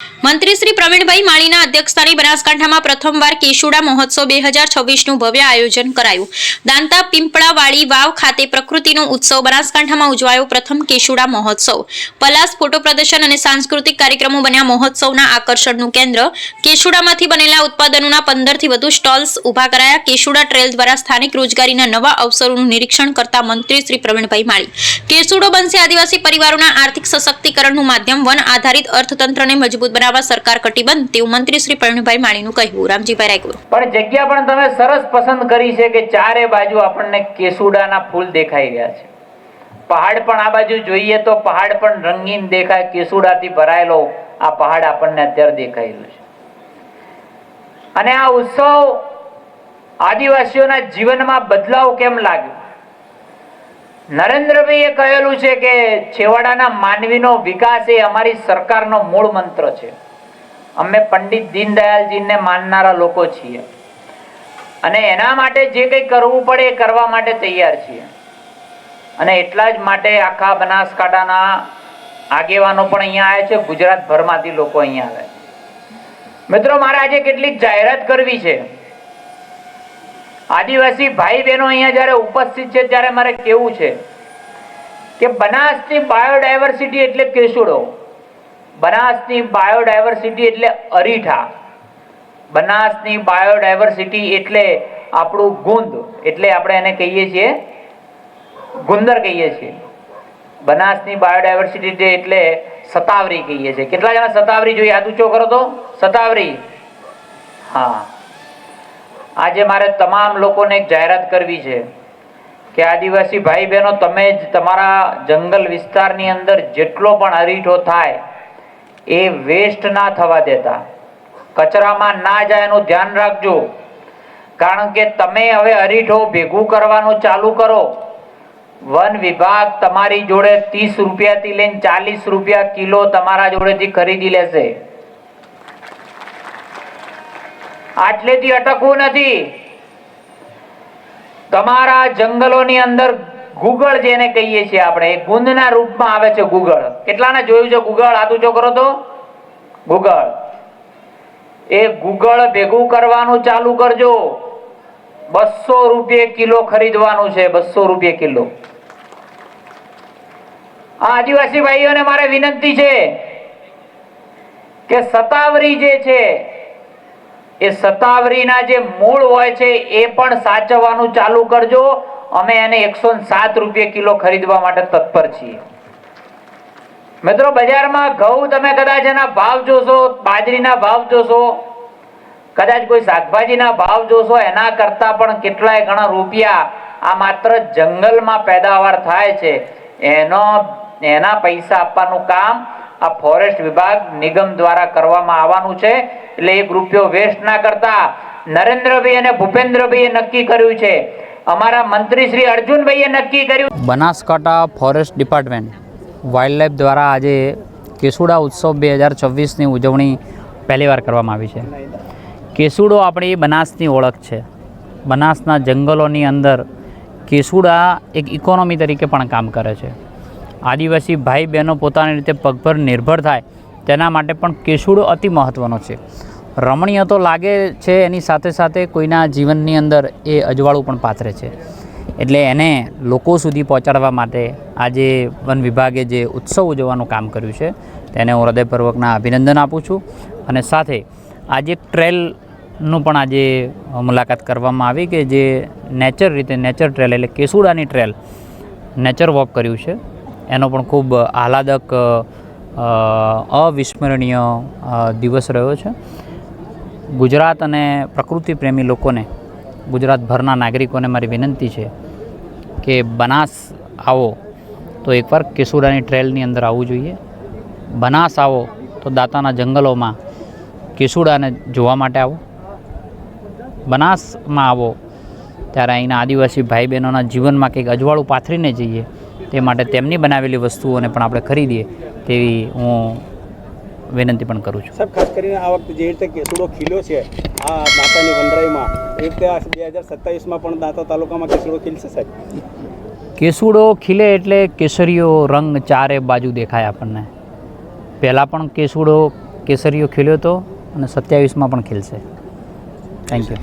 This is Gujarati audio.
મંત્રી શ્રી પ્રવીણભાઈ માળીના અધ્યક્ષસ્થાને બનાસકાંઠામાં પ્રથમવાર કેશુડા મહોત્સવ 2026નું ભવ્ય આયોજન કરાયું. દાંતા પીંપળાવાળી વાવ ખાતે પ્રકૃતિનો ઉત્સવ બનાસકાંઠામાં ઉજવાયો. પ્રથમ કેશુડા મહોત્સવ. પલાસ, ફોટો પ્રદર્શન અને સાંસ્કૃતિક કાર્યક્રમો બન્યા મહોત્સવના આકર્ષણનું કેન્દ્ર. કેશુડામાંથી બનેલા ઉત્પાદનોના 15થી વધુ સ્ટોલ્સ ઊભા કરાયા. કેશુડા ટ્રેલ દ્વારા સ્થાનિક રોજગારીના નવા અવસરોનું નિરીક્ષણ કરતા મંત્રી શ્રી પ્રવીણભાઈ માળી, કેશુડો બનશે આદિવાસી પરિવારોના આર્થિક સશક્તિકરણનું માધ્યમ. વન આધારિત અર્થતંત્રને મજબૂત બનાવવા સરકાર કટિબદ્ધ, તેવું મંત્રી શ્રી પ્રવીણભાઈ માળીનું કહેવું. રામજીભાઈ રાયગુર. પણ જગ્યા પણ તમે સરસ પસંદ કરી છે કે ચારે બાજુ આપણને કેસુડાના ફૂલ દેખાઈ રહ્યા છે. પહાડ પણ આ બાજુ જોઈએ તો પહાડ પણ રંગીન દેખાય. કેસુડાથી ભરાયેલો આ પહાડ આપણને અત્યારે દેખાઈ રહ્યો છે. અને આ ઉત્સવ આદિવાસીઓના જીવનમાં બદલાવ કેમ લાગ્યો? નરેન્દ્રભાઈએ કહેલું છે કે છેવાડાના માનવીનો વિકાસ એ અમારી સરકારનો મૂળ મંત્ર છે. અમે પંડિત દીનદયાળજીને માનનારા લોકો છીએ અને એના માટે જે કંઈ કરવું પડે એ કરવા માટે તૈયાર છીએ. અને એટલા જ માટે આખા બનાસકાંઠાના આગેવાનો પણ અહીંયા આવ્યા છે. ગુજરાતભરમાંથી લોકો અહીંયા આવે છે. મિત્રો, મારે આજે કેટલીક જાહેરાત કરવી છે. આદિવાસી ભાઈ બહેનો અહીંયા જ્યારે ઉપસ્થિત છે ત્યારે મારે કહેવું છે કે બનાસની બાયોડાયવર્સિટી એટલે કેસુડો, બનાસની બાયોડાયવર્સિટી એટલે અરીઠા, બનાસની બાયોડાયવર્સિટી એટલે આપણું ગુંદ, એટલે આપણે એને કહીએ છીએ ગુંદર કહીએ છીએ. બનાસની બાયોડાયવર્સિટી એટલે સતાવરી કહીએ છીએ. કેટલા જણા સતાવરી જોઈએ? હાથ ઊંચો કરો તો. સતાવરી. હા, આજે મારે તમામ લોકોને એક જાહેરાત કરવી છે કે આદિવાસી ભાઈ બહેનો, તમે જ તમારા જંગલ વિસ્તારની અંદર જેટલો પણ અરીઠો થાય એ વેસ્ટ ના થવા દેતા, કચરામાં ના જાય એનું ધ્યાન રાખજો. કારણ કે તમે હવે અરીઠો ભેગું કરવાનું ચાલુ કરો, વન વિભાગ તમારી જોડે 30 રૂપિયાથી લઈને 40 રૂપિયા કિલો તમારા જોડેથી ખરીદી લેશે. આટલેથી અટકવું નથી. તમારા જંગલોની અંદર ગુગળ જેને કહીએ છીએ આપણે, એ ગુંદના રૂપમાં આવે છે. ગુગળ કેટલાને જોયું છે? ગુગળ હાથ ઊંચો કરો તો. ગુગળ, એ ગુગળ ભેગું કરવાનું ચાલુ કરજો. 200 રૂપિયા કિલો ખરીદવાનું છે. 200 રૂપિયા કિલો. આ આદિવાસી ભાઈઓને મારે વિનંતી છે કે સતાવરી જે છે એ સતાવરીના જે મૂળ હોય છે એ પણ સાચવવાનું ચાલુ કરજો. અમે એને 107 રૂપિયા કિલો ખરીદવા માટે તત્પર છીએ. મિત્રો, બજારમાં ઘઉં તમે કદાચ એના ભાવ જોશો, બાજરીના ભાવ જોશો, કદાચ કોઈ શાકભાજીના ભાવ જોશો, એના કરતા પણ કેટલાય ગણા રૂપિયા આ માત્ર જંગલમાં પેદાવાર થાય છે એના પૈસા આપવાનું કામ આ ફોરેસ્ટ વિભાગ નિગમ દ્વારા કરવામાં આવવાનું છે. એટલે 1 રૂપિયો વેસ્ટ ના કરતા નરેન્દ્રભાઈ અને ભૂપેન્દ્રભાઈએ નક્કી કર્યું છે, અમારા મંત્રી શ્રી અર્જુનભાઈએ નક્કી કર્યું. Banaskantha forest department wild life દ્વારા આજે કેસુડા ઉત્સવ 2026ની ઉજવણી પહેલીવાર કરવામાં આવી છે. કેસુડો આપણી બનાસની ઓળખ છે. બનાસના જંગલોની અંદર કેસુડા એક ઇકોનોમી તરીકે પણ કામ કરે છે. આદિવાસી ભાઈ બહેનો પોતાની રીતે પગભર નિર્ભર થાય તેના માટે પણ કેસુડો અતિ મહત્ત્વનો છે. રમણીય તો લાગે છે, એની સાથે સાથે કોઈના જીવનની અંદર એ અજવાળું પણ પાથરે છે. એટલે એને લોકો સુધી પહોંચાડવા માટે આજે વન વિભાગે જે ઉત્સવ ઉજવવાનું કામ કર્યું છે તેને હું હૃદયપૂર્વકના અભિનંદન આપું છું. અને સાથે આજે ટ્રેલનું પણ આજે મુલાકાત કરવામાં આવી કે જે નેચર ટ્રેલ એટલે કેસુડાની ટ્રેલ નેચર વોક કર્યું છે. એનો પણ ખૂબ આહલાદક અવિસ્મરણીય દિવસ રહ્યો છે. ગુજરાત અને પ્રકૃતિ પ્રેમી લોકોને, ગુજરાતભરના નાગરિકોને મારી વિનંતી છે કે બનાસ આવો તો એકવાર કેસુડાની ટ્રેલની અંદર આવવું જોઈએ. બનાસ આવો તો દાંતાના જંગલોમાં કેસુડાને જોવા માટે આવો. બનાસમાં આવો ત્યારે અહીંના આદિવાસી ભાઈ બહેનોના જીવનમાં કંઈક અજવાળું પાથરીને જઈએ. તે માટે તેમની બનાવેલી વસ્તુઓને પણ આપણે ખરીદીએ તેવી હું વિનંતી પણ કરું છું. સાહેબ, ખાસ કરીને આ વખતે જે રીતે કેસુડો ખીલ્યો છે આ દાંતાની વનરાઈમાં, એ રીતે 2027માં પણ દાંતા તાલુકામાં કેસુડો ખીલશે સાહેબ? કેસુડો ખીલે એટલે કેસરીયો રંગ ચારે બાજુ દેખાય આપણને. પહેલાં પણ કેસુડો કેસરીયો ખીલ્યો હતો અને 27માં પણ ખીલશે. Thank you.